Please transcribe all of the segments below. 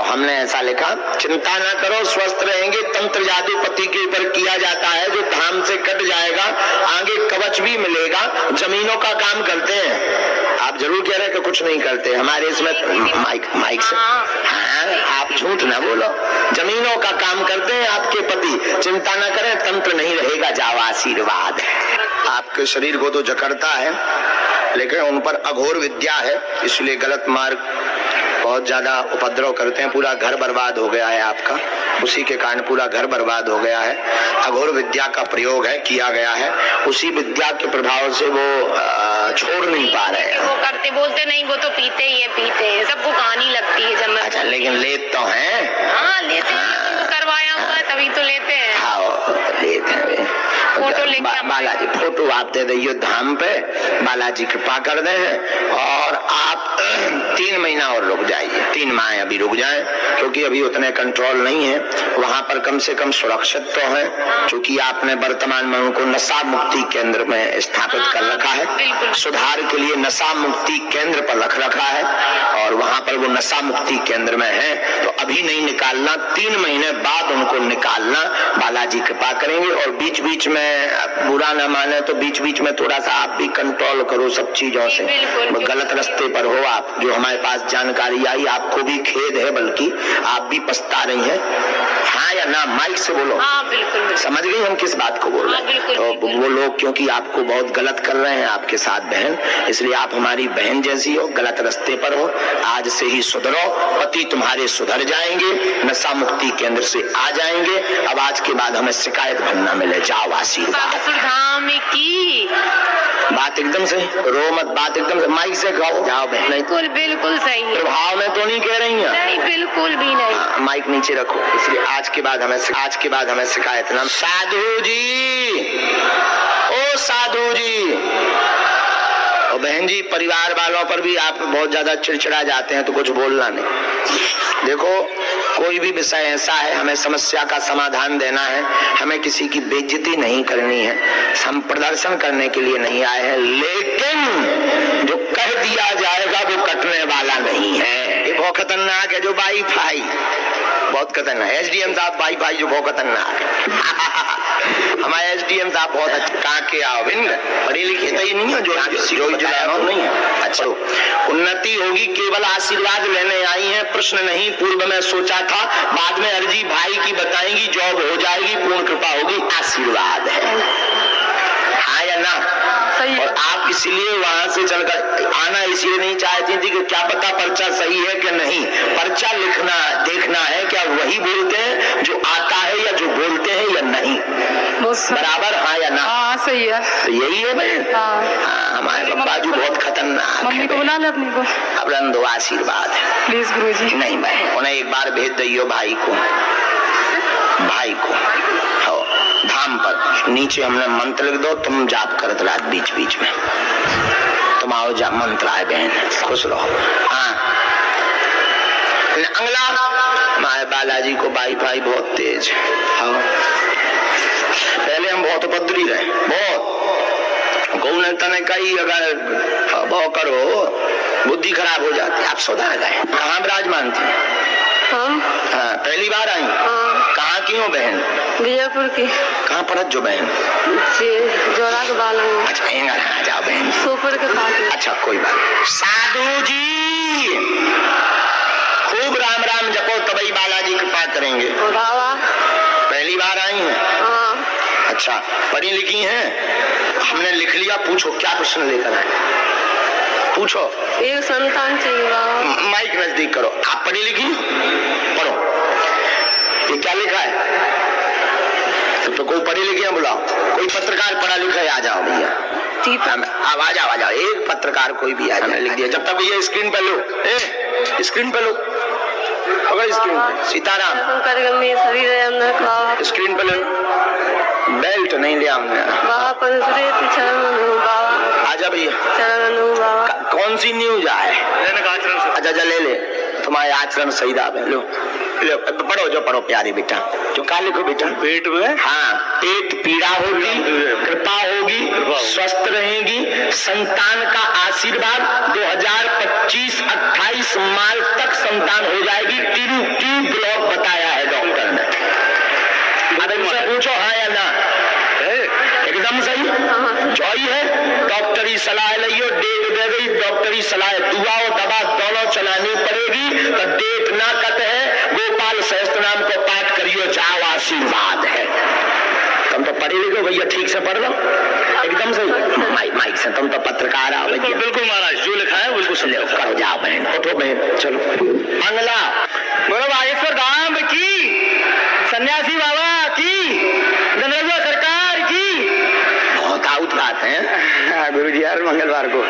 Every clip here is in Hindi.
हमने ऐसा लिखा, चिंता ना करो, स्वस्थ रहेंगे। तंत्र जादू पति के ऊपर किया जाता है, जो धाम से कट जाएगा आगे कवच भी मिलेगा। जमीनों का काम करते हैं। आप जरूर कह रहे हैं कि कुछ नहीं करते, हमारे इसमें माइक से हाँ, आप झूठ ना बोलो। जमीनों का काम करते हैं आपके पति, चिंता ना करें, तंत्र नहीं रहेगा, जाओ आशीर्वाद। आपके शरीर को तो जकड़ता है, लेकिन उन पर अघोर विद्या है, इसलिए गलत मार्ग बहुत ज्यादा उपद्रव करते हैं। पूरा घर बर्बाद हो गया है आपका, उसी के कारण पूरा घर बर्बाद हो गया है। अघोर विद्या का प्रयोग है, किया गया है, उसी विद्या के प्रभाव से वो छोड़ नहीं पा रहे हैं। वो करते बोलते नहीं, वो तो पीते ही है, पीते हैं, सबको कहानी लगती है जब। अच्छा, लेकिन लेते तो हैं। हाँ लेते हैं, तो करवाया हुआ है तभी तो लेते हैं। हाँ लेते हैं। फोटो लेके बालाजी फोटो आप दे दियो धाम पे, बालाजी कृपा कर दे हैं। और आप 3 महीना और रुक जाइए, 3 माह अभी रुक जाएं, क्योंकि अभी उतने कंट्रोल नहीं है वहाँ पर, कम से कम सुरक्षित तो है, क्योंकि आपने वर्तमान में उनको नशा मुक्ति केंद्र में स्थापित कर रखा है। सुधार के लिए नशा मुक्ति केंद्र पर रख रखा है, और वहाँ पर वो नशा मुक्ति केंद्र में है, तो अभी नहीं निकालना, 3 महीने बाद उनको निकालना। बालाजी कृपा करेंगे। और बीच बीच में बुरा न माने तो बीच बीच में थोड़ा सा आप भी कंट्रोल करो सब चीजों से। गलत रास्ते पर हो आप, जो हमारे पास जानकारी आई, आपको भी खेद है, बल्कि आप भी पछता रही हैं। हाँ या ना, माइक से बोलो। हाँ बिल्कुल, समझ गई हम किस बात को बोल रहे हैं। तो वो लोग क्योंकि आपको बहुत गलत कर रहे हैं आपके साथ बहन, इसलिए आप हमारी बहन जैसी हो, गलत रास्ते पर हो, आज से ही सुधरो। पति तुम्हारे सुधर जाएंगे, नशा मुक्ति केंद्र से आ जाएंगे। अब आज के बाद हमें शिकायत बनना मिले, जाओ आशीर्वाद। धाम की बात एकदम से रो मत, बात एकदम से माइक से कहो, जाओ बहन। बिल्कुल बिल्कुल सही है, प्रभाव में तो नहीं कह रही हैं? नहीं बिल्कुल भी नहीं। माइक नीचे रखो, इसलिए आज के बाद हमें शिकायत ना। साधु जी, ओ साधु जी, और बहन जी, परिवार वालों पर भी आप बहुत ज्यादा चिड़चिड़ा जाते हैं, तो कुछ बोलना नहीं। देखो, कोई भी विषय ऐसा है, हमें समस्या का समाधान देना है, हमें किसी की बेइज्जती नहीं करनी है, हम प्रदर्शन करने के लिए नहीं आए हैं। लेकिन जो कह दिया जाएगा वो कटने वाला नहीं है। ये बहुत खतरनाक है, जो वाईफाई बहुत खतरनाक है। एसडीएम साहब वाईफाई जो बहुत खतरनाक है। हमारे एसडीएम साहब बहुत अच्छे, कहाँ के आओ बिंद, पढ़े लिखे तो ही नहीं हो, जो नहीं है। अच्छा, उन्नति होगी, केवल आशीर्वाद लेने आई है, प्रश्न नहीं। पूर्व में सोचा था, बाद में अर्जी भाई की बताएंगी, जॉब हो जाएगी, पूर्ण कृपा होगी, आशीर्वाद है। हाँ या ना? सही। और आप इसलिए वहां से चलकर आना इसलिए नहीं चाहती थी कि क्या पता पर्चा सही है कि नहीं। पर्चा लिखना, देखना है क्या वही बोलते हैं जो आता है, या जो बोलते हैं या नहीं, बराबर। हाँ या ना? हाँ सही है, तो यही है बहन। हाँ, हमारे पप्पा जी बहुत खतरनाक मम्मी को बुला ले अपनी को, अब रंदो आशीर्वाद है प्लीज गुरुजी। नहीं बहन, उन्हें एक बार भेज दियो भाई को धाम पर। नीचे हमने मंत्र लिख दो, तुम जाप करत रात बीच बीच में, तुम आओ, जा मंत्र आए बहन, खुश रहो। हाँ, अंगला हमारे बालाजी को वाईफाई बहुत तेज है। हाँ, पहले हम बहुत उपद्रवी रहे, बहुत गौने तने कई, अगर वो करो बुद्धि खराब हो जाती। आप सुधार गए। कहाँ विराजमान थी? हाँ, पहली बार आई। कहाँ की हो बहन? विजयपुर की। कहाँ पड़त जो बहन? जोरा के बालंग। अच्छा, आ जाओ बहन, सुपर के पास। अच्छा कोई बात। साधु जी, खूब राम राम जपो, तभी बालाजी कृपा करेंगे। पहली बार आई हैं? अच्छा, पढ़ी लिखी हैं? हमने लिख लिया, पूछो क्या प्रश्न लेकर आए, पूछो। एक संतान चाहिए बाबा। माइक नजदीक करो। आप पढ़ी लिखी? पढ़ो, ये क्या लिखा है? तो कोई पढ़ी लिखी है बुलाओ, कोई पत्रकार पढ़ा लिखा है, आ जाओ भैया। अब आ जाओ, एक पत्रकार कोई भी आ जाए, लिख दिया। जब तक भैया स्क्रीन पे लो, स्क्रीन पे लो, अगर स्क्रीन पे सीताराम स्क्रीन पे लो, बेल्ट नहीं लिया हमने। आजा भैया, कौन सी न्यूज आए? अच्छा ले ले, तुम्हारे आचरण सही दाब है, लो पढ़ो, जो पढ़ो प्यारी बेटा, जो का लिखो बेटा। पेट में, हाँ, पेट पीड़ा होगी, कृपा होगी, स्वस्थ रहेगी, संतान का आशीर्वाद 2025-28 मार्च तक संतान हो जाएगी। सलाह लियो, डेट दे गई, डॉक्टरी सलाह, दुआ और दवा दोनों चलानी पड़ेगी। तो डेट ना कट है, गोपाल सहस्त्र नाम को पाठ करियो, जाओ आशीर्वाद है। तुम तो पढ़े लिखो भैया, ठीक से पढ़ लो, एकदम सही माइक से। तुम तो पत्रकार आओ भैया। बिल्कुल महाराज, जो लिखा है बिल्कुल समझो। करो, जाओ बहन, उठो बहन, चलो। मंगला बोलो बागेश्वर धाम की, सन्यासी बाबा की, गणेश सरकार की। बहुत आउट बात है गुरु जी, हर मंगलवार को।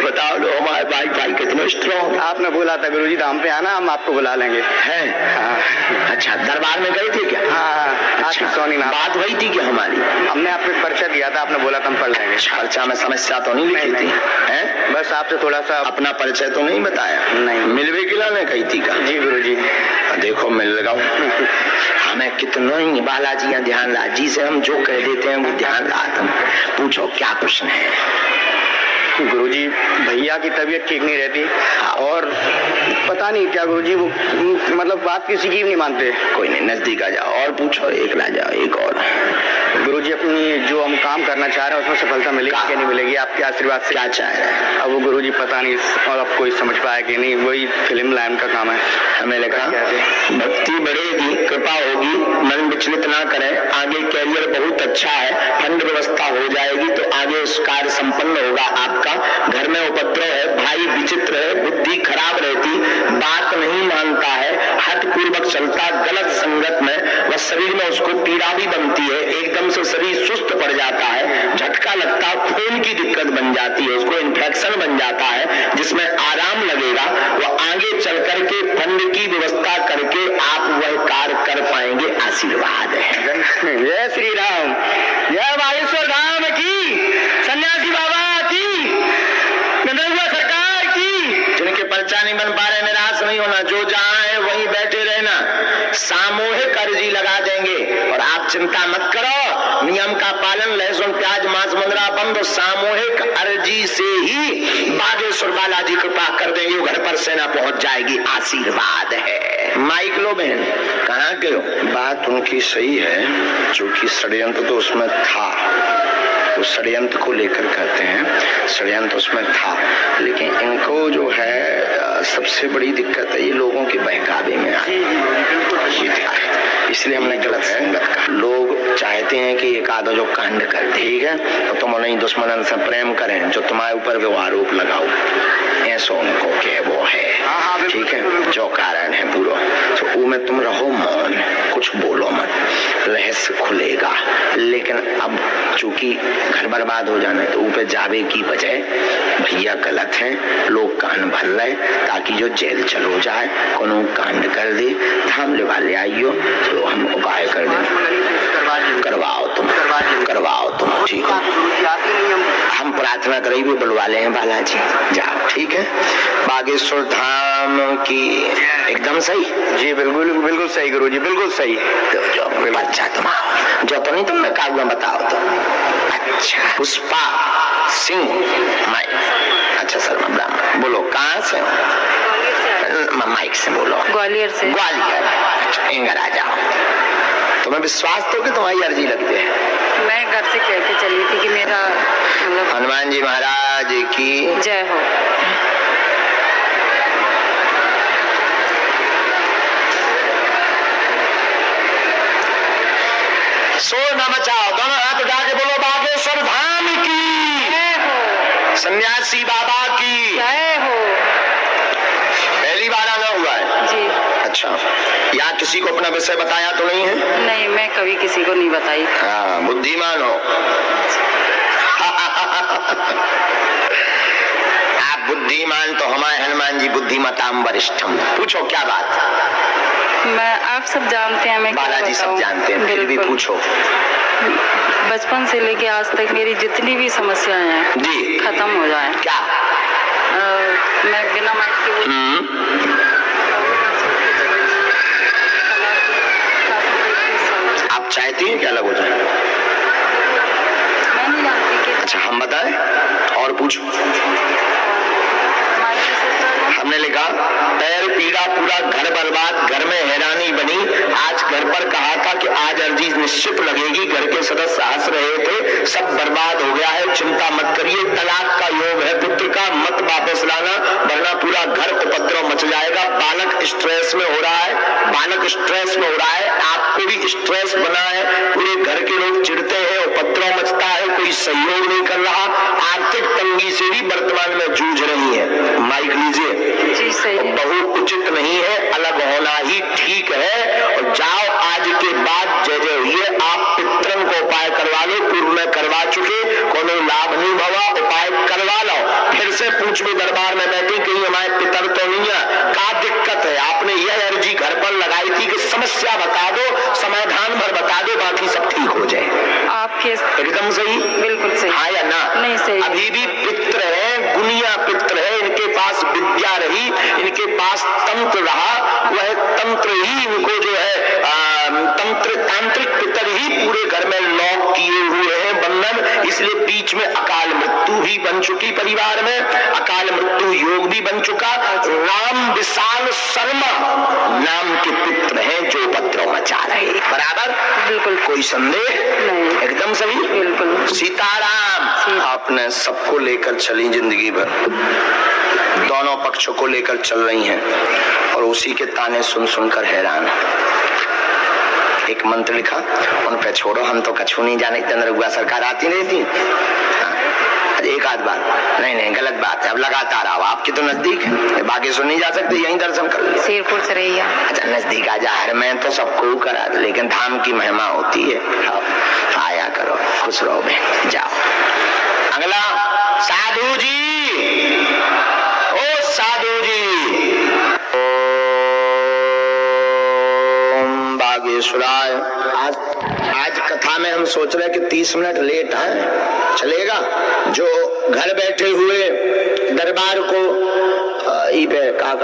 बताओ लो, हमारे भाई कितने स्ट्रॉन्ग। आपने बोला था गुरु जी धाम पे आना, हम आपको बुला लेंगे। हैं? अच्छा, दरबार में गए थे क्या? हाँ, अच्छा, सोनी नाम बात वही थी क्या हमारी? हमने आपको परिचय दिया था, आपने बोला था हम पढ़ लेंगे। पर्चा में समस्या तो नहीं लिखी थी? हैं? बस आपसे थोड़ा सा अपना परिचय तो नहीं बताया? नहीं। मिलवे किला ने कही थी का? जी गुरु जी। देखो मिल लगा हमें कितना ही बालाजी ध्यान ला, जी से हम जो कह देते हैं वो ध्यान ला। तुम पूछो क्या प्रश्न है? गुरुजी, भैया की तबीयत ठीक नहीं रहती और पता नहीं क्या गुरुजी, वो मतलब बात किसी की भी नहीं मानते। कोई नहीं, नजदीक आ जाओ और पूछो, एक ला जाओ, एक और। गुरुजी, अपनी जो हम काम करना चाह रहे हैं उसमें सफलता मिलेगी क्या नहीं मिलेगी आपके आशीर्वाद से? क्या चाह रहे हैं? अब वो गुरुजी पता नहीं, और अब कोई समझ पाया कि नहीं, वही फिल्म लाइन का काम है। हमें लगा भक्ति बढ़ेगी, कृपा होगी, मन विचलित ना करें, आगे कैरियर बहुत अच्छा है, फंड व्यवस्था हो जाएगी तो आगे कार्य संपन्न होगा आपका। घर में उपद्रव है, भाई विचित्र है, बुद्धि खराब रहती, बात नहीं मानता है, हठ पूर्वक चलता, गलत संगत में, वह शरीर में उसको पीड़ा भी बनती है, एकदम से शरीर सुस्त पड़ जाता है, झटका लगता, खून की दिक्कत बन जाती है, उसको इन्फेक्शन बन जाता है, जिसमें आराम लगेगा। वह आगे चल करके फंड की व्यवस्था करके आप वह कार्य कर पाएंगे, आशीर्वाद है। जय श्री राम, जय बागेश्वर धाम की, सन्यासी बाबा की, गणेश सरकार की। जिनके पर्चा नहीं बन पा रहे, निराश नहीं होना, जो जहां है वहीं बैठे रहना, सामूहिक अर्जी लगा देंगे। और आप चिंता मत करो, नियम का पालन, लहसुन प्याज मांस मुंदरा बंद, सामूहिक अर्जी से ही बागेश्वर बालाजी कृपा कर देंगे, घर पर सेना पहुंच जाएगी, आशीर्वाद है। माइक लो बहन, कहाँ के हो? बात उनकी सही है, जो कि षड्यंत्र तो उसमें था, तो षड्यंत्र को लेकर कहते हैं, षड्यंत्र उसमें था, लेकिन इनको जो है सबसे बड़ी दिक्कत है, ये लोगों के बहकावे में आए, इसलिए हमने गलत संगत कहा। लोग चाहते हैं कि एक आधा जो कांड कर, ठीक है, तो तुम नहीं दुश्मन से प्रेम करें, जो तुम्हारे ऊपर वो आरोप लगाओ, ऐसा उनको के वो है, ठीक है, जो कारण है पूरा, तो वो में तुम रहो मौन, कुछ बोलो मत, रहस्य खुलेगा। लेकिन अब चूंकि घर बर्बाद हो जाना है, तो ऊपर जावे की बजाय भैया गलत है, लोग कान भर रहे, ताकि जो जेल चलो जाए, कोनो कांड कर दे, थाम ले वाले आइयो, तो हम उपाय कर दें, करवाओ तुम, ठीक है। हम प्रार्थना करें भी बुलवा ले हैं बालाजी, जाओ, ठीक है। बागेश्वर धाम की एकदम सही। जी बिल्कुल बिल्कुल सही गुरुजी, बिल्कुल सही। तो जो बच्चा तुम आओ, जो तो नहीं तुमने कागज बताओ तो। अच्छा, पुष्पा सिंह माइक, अच्छा सर ब्राह्मण, बोलो कहाँ से हो? माइक से बोलो। ग्वालियर से। ग्वालियर, अच्छा, इंगर आ जाओ। तुम्हें विश्वास तो कि तुम्हारी अर्जी लगती है? मैं घर से कह के चली थी कि मेरा मतलब हनुमान जी महाराज की जय हो। शोर न मचाओ, दोनों हाथ उठा के बोलो बागेश्वर धाम की जय हो, सन्यासी बाबा की जय हो। पहली बार आना हुआ है? जी। अच्छा, यहाँ किसी को अपना विषय बताया तो नहीं है? नहीं, मैं कभी किसी को नहीं बताई। हाँ, बुद्धिमान हो आप बुद्धिमान, तो हमारे हनुमान जी बुद्धिमताम वरिष्ठम। पूछो क्या बात? मैं, आप सब जानते हैं, मैं क्या बालाजी सब बताऊं? जानते हैं, फिर भी बिल्कुल। पूछो। बचपन से लेके आज तक मेरी जितनी भी समस्याएं हैं जी, खत्म हो जाए। क्या? मैं बिना माइक के आप चाहती हैं क्या अलग हो जाए? मैं नहीं जानती कि अच्छा, हम बताएं और पूछो। हमने लिखा पैर पीड़ा मेरा पूरा घर बर्बाद, घर में हैरानी बनी। आज घर पर कहा था कि आज अर्जी निश्चित लगेगी, घर के सदस्य हंस रहे थे, सब बर्बाद हो गया है, चिंता मत करिए, तलाक का योग है पुत्र का, मत वापस लाना वरना पूरा घर उपद्रव मच जाएगा। बालक स्ट्रेस में हो रहा है, बालक स्ट्रेस में हो रहा है, आपको भी स्ट्रेस बना है, पूरे घर के लोग चिढ़ते हैं, उपद्रव मचता है, कोई सहयोग नहीं कर रहा, आर्थिक तंगी से भी वर्तमान में जूझ रही है। माइक लीजिए। जी सही है। बहुत उचित नहीं है, अलग होना ही ठीक है। और जाओ आज के बाद जय जय हुई, आप पितरन को उपाय करवा लो, पूर्व में करवा चुके, कोनो लाभ नहीं भवा, उपाय करवा लो। फिर से पूछ में दरबार में बैठी कहीं हमारे पितर तो नहीं है, क्या दिक्कत है? आपने यह अर्जी घर पर लगाई थी कि समस्या बता दो, समाधान भर बता दो, बाकी सब ठीक हो जाए। आपके एकदम सही, बिल्कुल सही। हाँ या ना? नहीं सही। अभी भी पित्र है, गुनिया पित्र है, इनके पास विद्या रही, इनके पास तंत्र रहा, वह तंत्र ही इनको जो है तंत्र तांत्रिक पितर ही पूरे घर में लॉक किए हुए हैं बंधन, इसलिए बीच में अकाल मृत्यु भी बन चुकी, परिवार में अकाल मृत्यु योग भी बन चुका। राम विशाल शर्मा नाम के पित्र हैं जो उपद्रव मचा रहे, बराबर, बिल्कुल कोई संदेह नहीं। एकदम सही, बिल्कुल। सीताराम। आपने सबको लेकर चली जिंदगी भर, दोनों पक्षों को लेकर चल रही हैं और उसी के ताने सुन सुनकर हैरान। एक मंत्र लिखा, उन पे छोड़ो, हम तो कछु नहीं जाने, चंद्रगुआ सरकार आती रहती। हाँ, एक आध बार नहीं गलत बात है, अब लगातार आओ, आपकी तो नजदीक है, बागेश्वर नहीं जा सकते, यहीं दर्शन कर लो। शेरपुर से रहिया। अच्छा नजदीक आ जा, हर में तो सबको करा, लेकिन धाम की महिमा होती है। आया करो, खुश रहो बहन, जाओ। अगला साधु जी, ओ साधु जी, ओम बागेश्वराय। आज कथा में हम सोच रहे हैं कि 30 मिनट लेट है, चलेगा? जो घर बैठे हुए दरबार को ई पे कहा